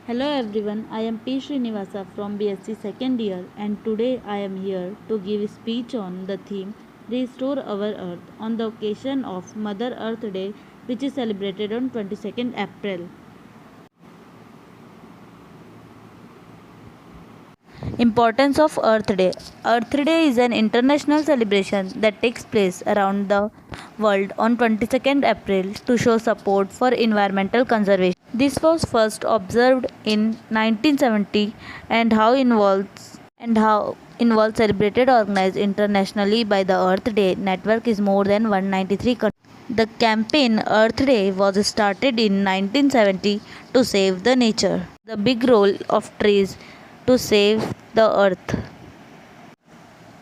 Hello everyone, I am P. Srinivasa from BSc second year and today I am here to give a speech on the theme Restore Our Earth on the occasion of Mother Earth Day, which is celebrated on 22nd April. Importance of Earth Day. Earth Day is an international celebration that takes place around the world on 22nd April to show support for environmental conservation. This was first observed in 1970 and how involved celebrated organized internationally by the Earth Day network is more than 193 countries. The campaign Earth Day was started in 1970 to save the nature. The big role of trees to save the earth.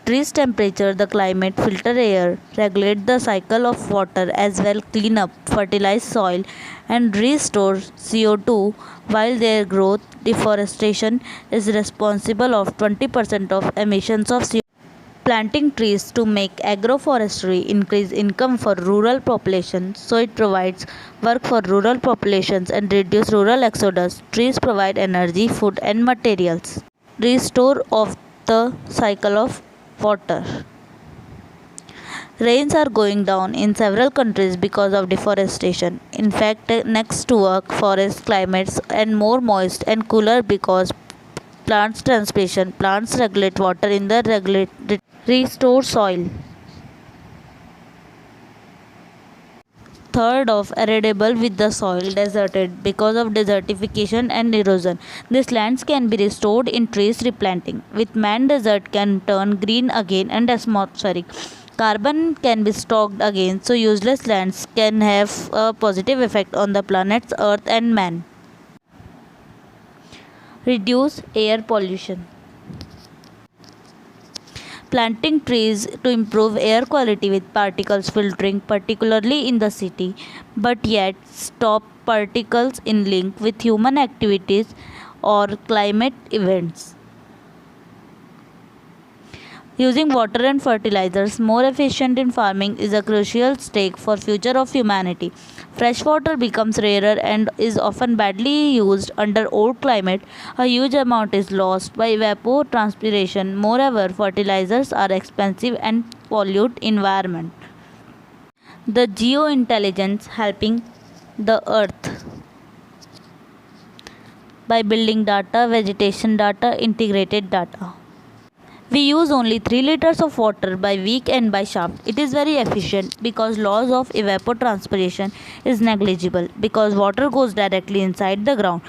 Trees temperature the climate, filter air, regulate the cycle of water as well clean up, fertilize soil and restore CO2 while their growth deforestation is responsible of 20% of emissions of CO2. Planting trees to make agroforestry increase income for rural population, so it provides work for rural populations and reduce rural exodus. Trees provide energy, food and materials. Restore of the cycle of water. Rains are going down in several countries because of deforestation. In fact, next to work, forest climates and more moist and cooler because plants transpiration. Plants regulate water in the restore soil. Third of arable with the soil deserted because of desertification and erosion. These lands can be restored in trees replanting. With man desert can turn green again and atmospheric carbon can be stocked again, so useless lands can have a positive effect on the planet's earth and man. Reduce air pollution. Planting trees to improve air quality with particles filtering, particularly in the city, but yet stop particles in link with human activities or climate events. Using water and fertilizers more efficient in farming is a crucial stake for future of humanity. Fresh water becomes rarer and is often badly used under old climate. A huge amount is lost by evapotranspiration. Moreover, fertilizers are expensive and pollute environment. The geointelligence helping the earth by building data, vegetation data, integrated data. We use only 3 liters of water by week and by shaft. It is very efficient because loss of evapotranspiration is negligible because water goes directly inside the ground.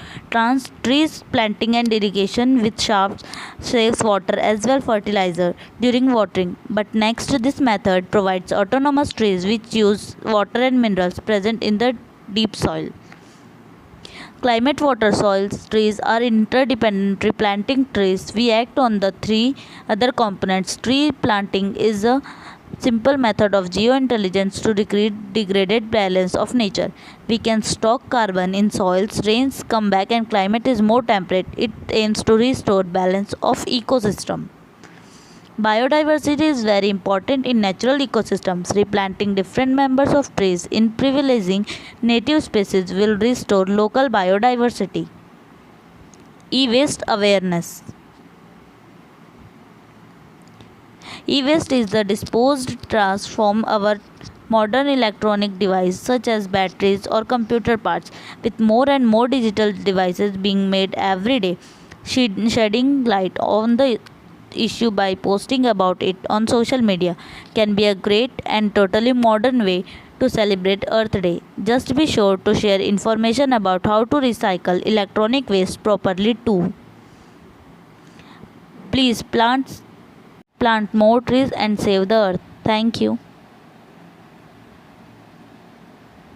Trees planting and irrigation with shafts saves water as well fertilizer during watering. But next this method provides autonomous trees which use water and minerals present in the deep soil. Climate, water, soils, trees are interdependent. Replanting trees, we act on the three other components. Tree planting is a simple method of geointelligence to decrease degraded balance of nature. We can stock carbon in soils, rains come back and climate is more temperate. It aims to restore balance of ecosystem. Biodiversity is very important in natural ecosystems. Replanting different members of trees in privileging native species will restore local biodiversity. E-waste awareness. E-waste is the disposed trash from our modern electronic devices such as batteries or computer parts. With more and more digital devices being made every day, shedding light on the issue by posting about it on social media can be a great and totally modern way to celebrate Earth Day. Just be sure to share information about how to recycle electronic waste properly too. Please plant more trees and save the earth. Thank you.